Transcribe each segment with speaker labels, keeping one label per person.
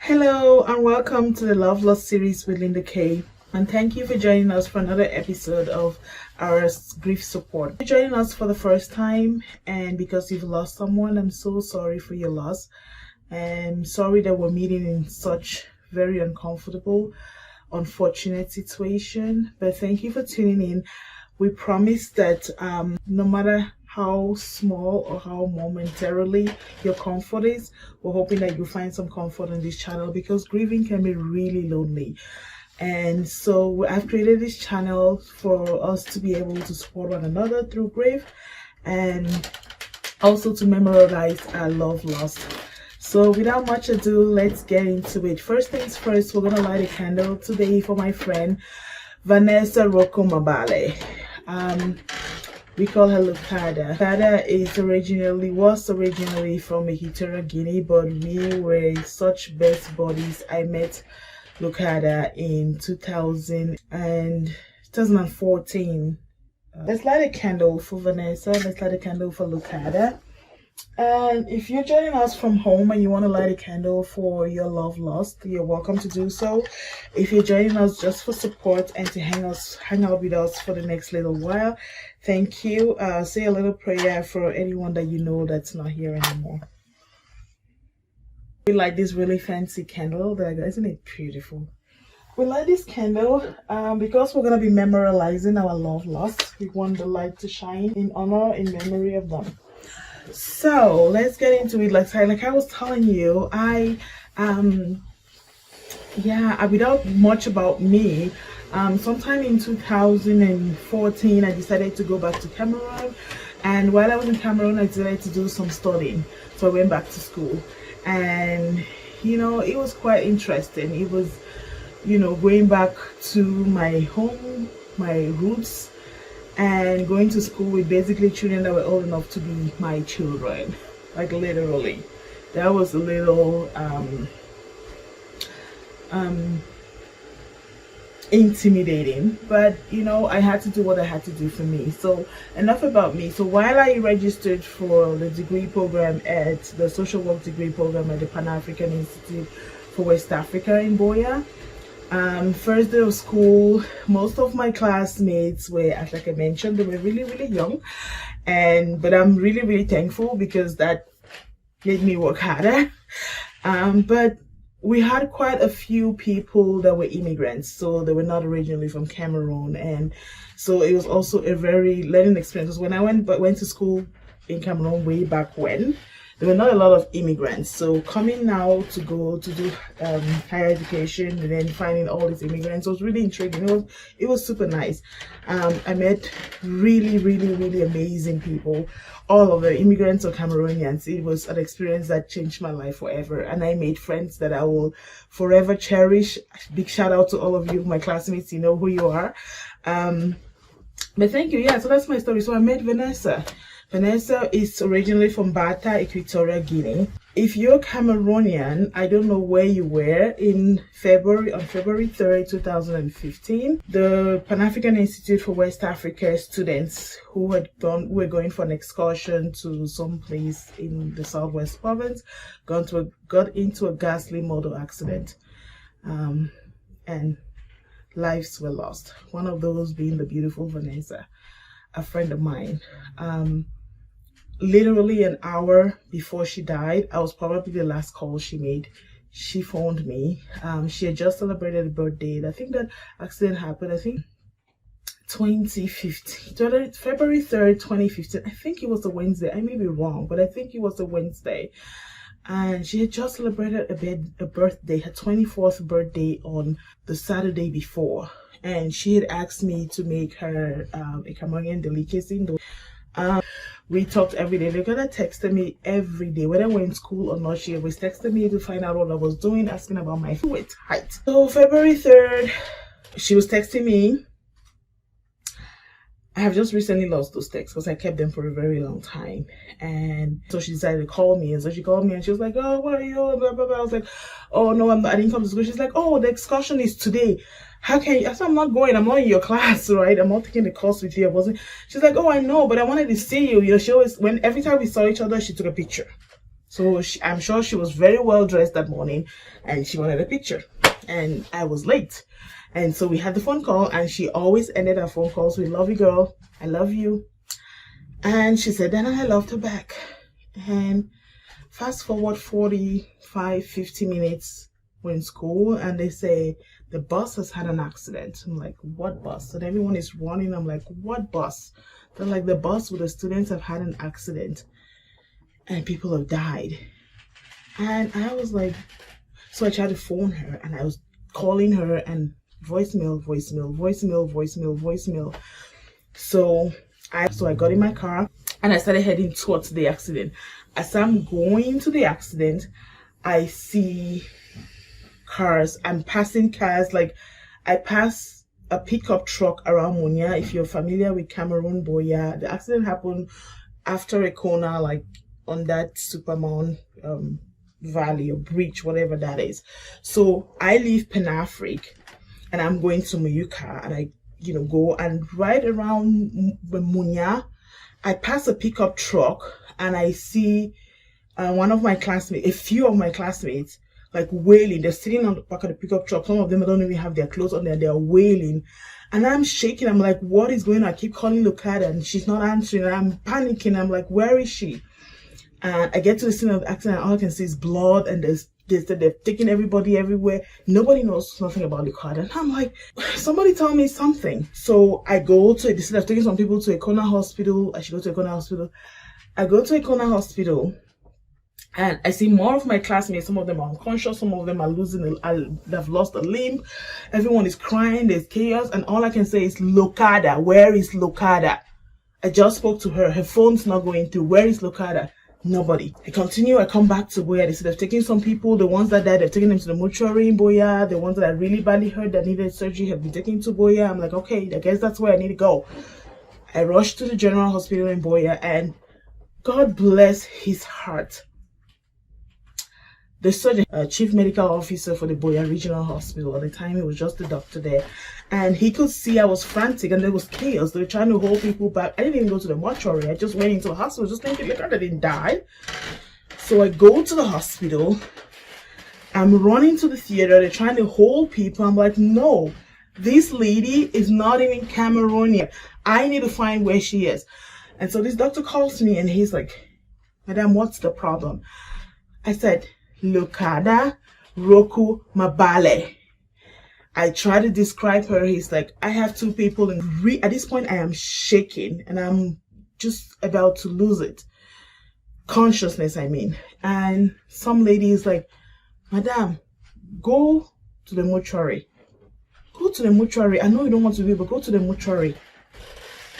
Speaker 1: Hello and welcome to the Love Lost series with Linda K. And thank you for joining us for another episode of our grief support. If you're joining us for the first time and because you've lost someone, I'm so sorry for your loss. I'm sorry that we're meeting in such very uncomfortable, unfortunate situation. But thank you for tuning in. We promise that no matter how small or how momentarily your comfort is, we're hoping that you find some comfort on this channel, because grieving can be really lonely. And so I've created this channel for us to be able to support one another through grief and also to memorialize our love lost. So without much ado, let's get into it. First things first, we're gonna light a candle today for my friend Vanessa Roku Mabale. We call her Leocada. Leocada was originally from Equatorial Guinea, but we were such best buddies. I met Leocada in 2014. Let's light a candle for Vanessa. Let's light a candle for Leocada. And if you're joining us from home and you want to light a candle for your love lost, you're welcome to do so. If you're joining us just for support and to hang out with us for the next little while, thank you. Say a little prayer for anyone that you know that's not here anymore. We light this really fancy candle. Isn't it beautiful? We light this candle because we're going to be memorializing our love lost. We want the light to shine in honor, in memory of them. So let's get into it. Like I was telling you, without much about me, sometime in 2014 I decided to go back to Cameroon, and while I was in Cameroon I decided to do some studying. So I went back to school, and it was quite interesting. It was going back to my home, my roots, and going to school with basically children that were old enough to be my children, like literally. That was a little intimidating, but I had to do what I had to do for me. So enough about me. So while I registered for the degree program at the social work degree program at the Pan-African Institute for West Africa in Boya, first day of school, most of my classmates were, like I mentioned, they were really young, but I'm really thankful because that made me work harder. But we had quite a few people that were immigrants, so they were not originally from Cameroon, and so it was also a very learning experience. When I went to school in Cameroon way back when, there were not a lot of immigrants. So coming now to go to do higher education and then finding all these immigrants was really intriguing. It was super nice. I met really amazing people, all of the immigrants or Cameroonians. It was an experience that changed my life forever, and I made friends that I will forever cherish. Big shout out to all of you, my classmates. You know who you are. But thank you. Yeah, so that's my story. So I met Vanessa. Vanessa is originally from Bata, Equatorial Guinea. If you're Cameroonian, I don't know where you were on February 3rd, 2015. The Pan-African Institute for West Africa students who were going for an excursion to some place in the Southwest province got into a ghastly motor accident, and lives were lost. One of those being the beautiful Vanessa, a friend of mine. Literally an hour before she died, I was probably the last call she made. She phoned me. She had just celebrated a birthday. I think that accident happened, 2015, February 3rd, 2015. I think it was a Wednesday. I may be wrong, but I think it was a Wednesday. And she had just celebrated a birthday, her 24th birthday, on the Saturday before. And she had asked me to make her a Cameroonian delicacy. We talked every day. They're gonna text me every day, whether we're in school or not. She always texted me to find out what I was doing, asking about my weight, height. So February 3rd, she was texting me. I have just recently lost those texts because I kept them for a very long time, and so she decided to call me. And so she called me and she was like, "Oh, where are you?" Blah blah blah. I was like, "Oh no, I didn't come to school." She's like, "Oh, the excursion is today. How can you?" I said, "I'm not going. I'm not in your class, right? I'm not taking the course with you." I wasn't. She's like, "Oh, I know, but I wanted to see you." She always, every time we saw each other, she took a picture. So I'm sure she was very well dressed that morning, and she wanted a picture, and I was late. And so we had the phone call, and she always ended her phone calls with, "Love you, girl. I love you." And she said that, and I loved her back. And fast forward 45, 50 minutes, we're in school, and they say the bus has had an accident. I'm like, "What bus?" And everyone is running. I'm like, "What bus?" They're like, "The bus with the students have had an accident and people have died." And I was like, so I tried to phone her, and I was calling her, and voicemail, voicemail, voicemail, voicemail, voicemail. So I got in my car, and I started heading towards the accident. As I'm going to the accident, I see cars. I'm passing cars. Like, I pass a pickup truck around Munya. If you're familiar with Cameroon, Boya, the accident happened after a corner, like on that Supermount valley or bridge, whatever that is. So I leave Panafric, and I'm going to Muyuka, and I go, and right around Munya, I pass a pickup truck, and I see one of my classmates, a few of my classmates, like wailing. They're sitting on the back of the pickup truck. Some of them don't even have their clothes on there. They're wailing, and I'm shaking. I'm like, "What is going on?" I keep calling Leocada, and she's not answering, and I'm panicking. I'm like, "Where is she?" And I get to the scene of the accident, and all I can see is blood, and they're taking everybody everywhere. Nobody knows nothing about Leocada. And I'm like, somebody tell me something. So I go to, instead of taking some people to a corner hospital, I should go to a corner hospital. I go to a corner hospital, and I see more of my classmates. Some of them are unconscious, some of them are they've lost a limb. Everyone is crying, there's chaos, and all I can say is, "Leocada, where is Leocada?" I just spoke to her. Her phone's not going through. Where is Leocada? Nobody. I continue. I come back to Boya. They said they've taken some people. The ones that died, they've taken them to the mortuary in Boya. The ones that are really badly hurt, that needed surgery, have been taken to Boya. I'm like, okay, I guess that's where I need to go. I rushed to the general hospital in Boya, and God bless his heart, the surgeon, chief medical officer for the Boya Regional Hospital, at the time it was just the doctor there, and he could see I was frantic, and there was chaos. They were trying to hold people back. I didn't even go to the mortuary. I just went into the hospital, just thinking, look, I didn't die. So I go to the hospital. I'm running to the theater. They're trying to hold people. I'm like, no, this lady is not even Cameroonian. I need to find where she is. And so this doctor calls me, and he's like, "Madam, what's the problem?" I said, "Leocada Roku Mabale." I try to describe her. He's like, "I have two people." And at this point, I am shaking, and I'm just about to lose it. Consciousness, I mean. And some lady is like, "Madam, go to the mortuary. Go to the mortuary. I know you don't want to be, but go to the mortuary."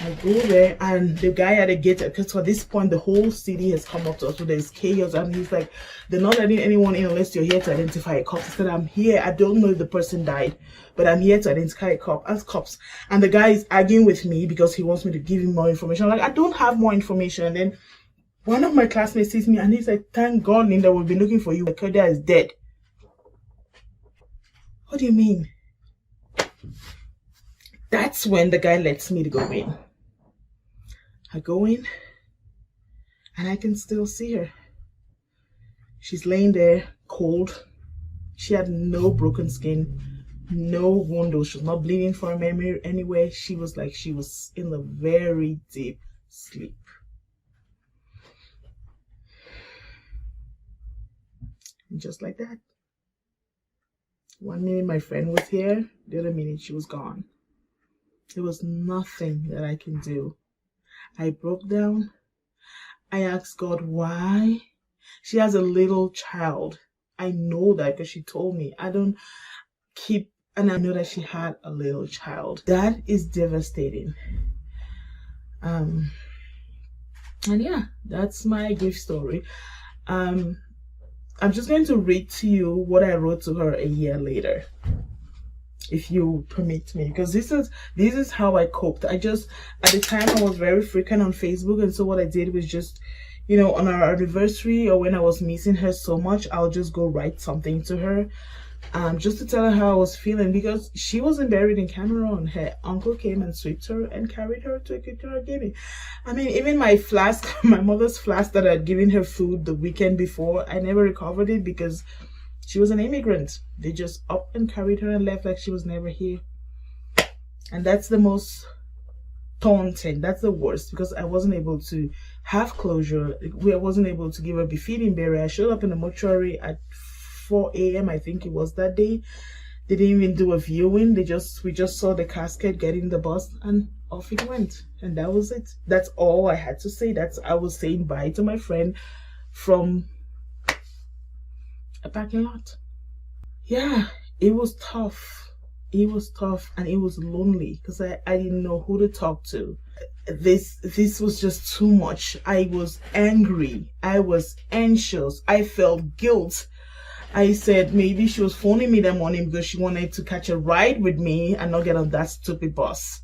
Speaker 1: I go there, and the guy at the gate, because at this point the whole city has come up to us, so there's chaos, and he's like, "They're not letting anyone in unless you're here to identify a cop." I said, "I'm here. I don't know if the person died, but I'm here to identify a cop." As cops, and the guy is arguing with me because he wants me to give him more information. I'm like, I don't have more information. And then one of my classmates sees me, and he's like, "Thank God, Linda, we'll be looking for you. Leocada is dead." What do you mean? That's when the guy lets me to go in. I go in, and I can still see her. She's laying there, cold. She had no broken skin, no wound. She was not bleeding from anywhere. She was like, she was in a very deep sleep. And just like that, 1 minute my friend was here, the other minute she was gone. There was nothing that I can do. I broke down. I asked God why. She has a little child. I know that because she told me. I don't keep, and I know that she had a little child. That is devastating. And yeah, that's my grief story. I'm just going to read to you what I wrote to her a year later, if you permit me, because this is how I coped. At the time I was very frequent on Facebook, and so what I did was just, you know, on our anniversary or when I was missing her so much, I'll just go write something to her, just to tell her how I was feeling, because she wasn't buried in Cameroon. Her uncle came and swept her and carried her to Equatorial Guinea. I mean, even my flask, my mother's flask that I had given her food the weekend before, I never recovered it because she was an immigrant. They just up and carried her and left like she was never here. And that's the most taunting. That's the worst, because I wasn't able to have closure. I wasn't able to give her befitting burial. I showed up in the mortuary at 4 a.m. I think it was that day. They didn't even do a viewing. We just saw the casket get in the bus and off it went. And that was it. That's all I had to say. I was saying bye to my friend from a parking lot. Yeah, it was tough. It was tough and it was lonely because I didn't know who to talk to. This was just too much. I was angry. I was anxious. I felt guilt. I said maybe she was phoning me that morning because she wanted to catch a ride with me and not get on that stupid bus.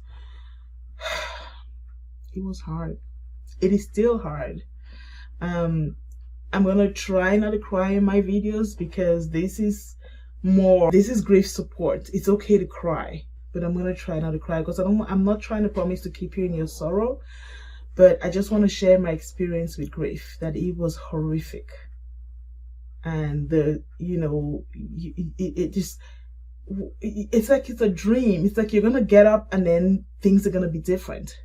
Speaker 1: It was hard. It is still hard. I'm gonna try not to cry in my videos because this is grief support. It's okay to cry, but I'm gonna try not to cry because I'm not trying to promise to keep you in your sorrow, but I just want to share my experience with grief, that it was horrific. And it's like it's a dream. It's like you're gonna get up and then things are gonna be different.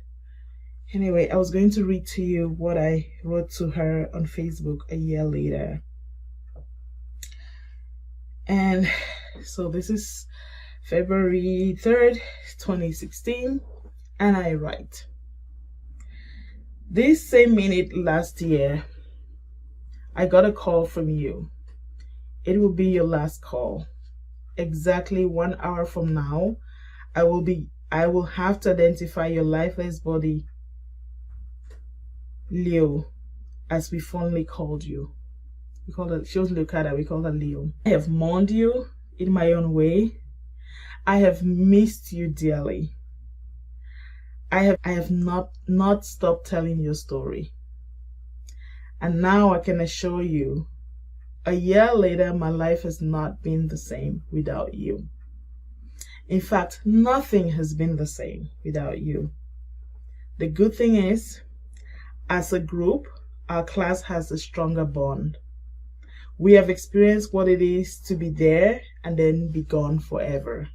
Speaker 1: Anyway, I was going to read to you what I wrote to her on Facebook a year later. And so this is February 3rd, 2016, and I write, this same minute last year, I got a call from you. It will be your last call. Exactly 1 hour from now, I will have to identify your lifeless body, Leo, as we fondly called you. She was Leocada, we called her Leo. I have mourned you in my own way. I have missed you dearly. I have not stopped telling your story. And now I can assure you, a year later, my life has not been the same without you. In fact, nothing has been the same without you. The good thing is, as a group, our class has a stronger bond. We have experienced what it is to be there and then be gone forever.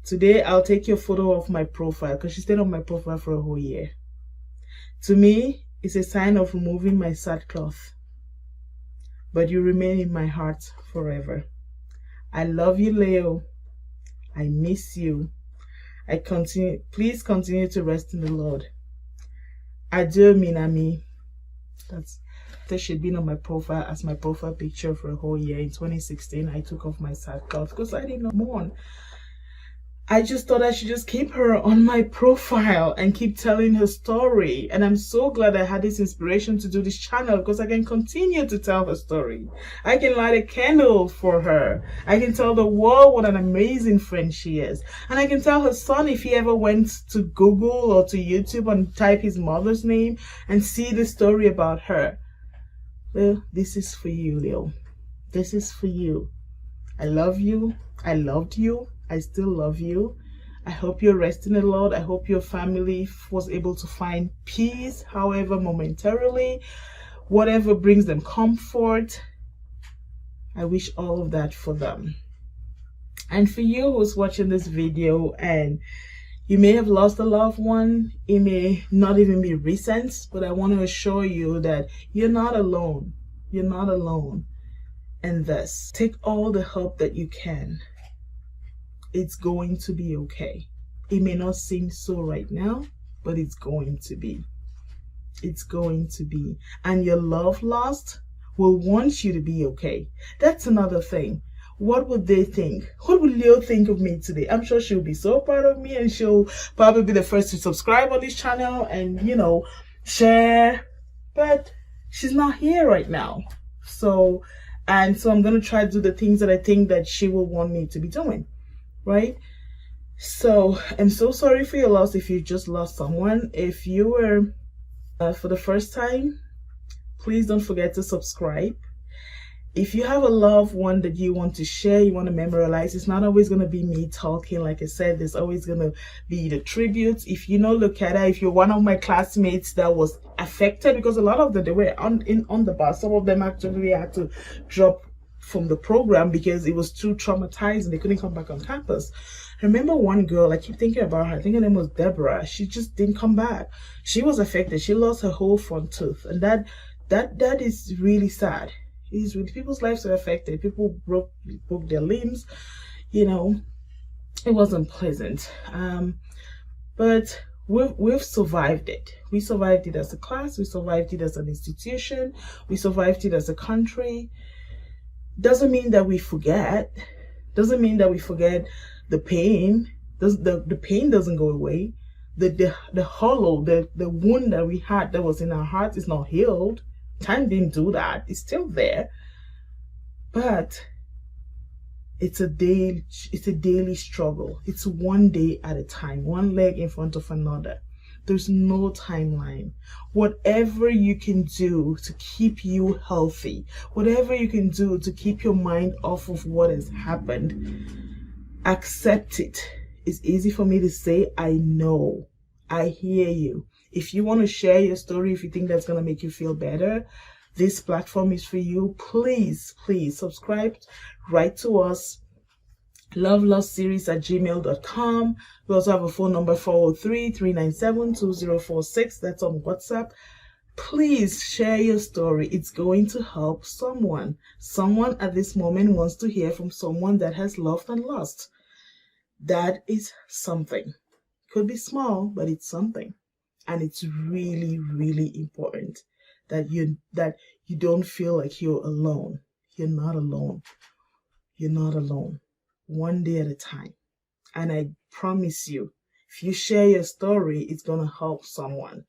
Speaker 1: Today, I'll take your photo off my profile because she stayed on my profile for a whole year. To me, it's a sign of removing my sackcloth. But you remain in my heart forever. I love you, Leo. I miss you. Please continue to rest in the Lord. Adieu, Minami. She'd been on my profile as my profile picture for a whole year. In 2016, I took off my sackcloth because I didn't mourn. I just thought I should just keep her on my profile and keep telling her story. And I'm so glad I had this inspiration to do this channel because I can continue to tell her story. I can light a candle for her. I can tell the world what an amazing friend she is. And I can tell her son, if he ever went to Google or to YouTube and type his mother's name and see the story about her. Well, this is for you, Leo. This is for you. I love you. I loved you. I still love you. I hope you're resting a lot. I hope your family was able to find peace, however momentarily, whatever brings them comfort. I wish all of that for them. And for you who's watching this video and you may have lost a loved one, it may not even be recent, but I want to assure you that you're not alone. You're not alone in this. Take all the help that you can. It's going to be okay. It may not seem so right now, but it's going to be. It's going to be. And your love lost will want you to be okay. That's another thing. What would they think? What would Leo think of me today? I'm sure she'll be so proud of me and she'll probably be the first to subscribe on this channel and, share. But she's not here right now. So I'm going to try to do the things that I think that she will want me to be doing. Right? So I'm so sorry for your loss if you just lost someone. If you were for the first time Please don't forget to subscribe. If you have a loved one that you want to share, you want to memorialize, it's not always going to be me talking. Like I said, there's always going to be the tributes. If you know Leocada, if you're one of my classmates that was affected, because a lot of them, they were on the bus. Some of them actually had to drop from the program because it was too traumatizing. They couldn't come back on campus. I remember one girl, I keep thinking about her. I think her name was Deborah. She just didn't come back. She was affected. She lost her whole front tooth. And that is really sad. It's really, people's lives are affected. People broke their limbs. You know, it wasn't pleasant. But we've survived it. We survived it as a class. We survived it as an institution. We survived it as a country. Doesn't mean that we forget. Doesn't mean that we forget the pain. The pain doesn't go away. The hollow, the wound that we had that was in our hearts is not healed. Time didn't do that. It's still there. But it's a daily struggle. It's one day at a time, one leg in front of another. There's no timeline. Whatever you can do to keep you healthy, whatever you can do to keep your mind off of what has happened, accept it. It's easy for me to say, I know. I hear you. If you want to share your story, if you think that's going to make you feel better, this platform is for you. Please subscribe. Write to us. lovelostseries@gmail.com. We also have a phone number, 403-397-2046. That's on WhatsApp. Please share your story. It's going to help someone. Someone at this moment wants to hear from someone that has loved and lost. That is something. Could be small, but it's something. And it's really, really important that you don't feel like you're alone. You're not alone. You're not alone. One day at a time. And I promise you, if you share your story, it's going to help someone.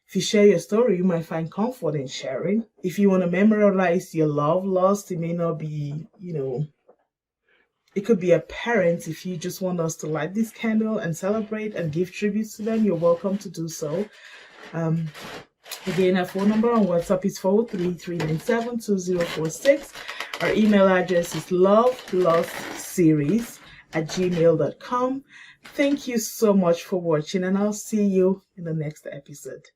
Speaker 1: If you share your story, you might find comfort in sharing. If you want to memorialize your love lost, it may not be, it could be a parent. If you just want us to light this candle and celebrate and give tributes to them, you're welcome to do so. Again, our phone number on WhatsApp is 403-397-2046. Our email address is lovelostseries@gmail.com. Thank you so much for watching, and I'll see you in the next episode.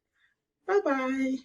Speaker 1: Bye-bye.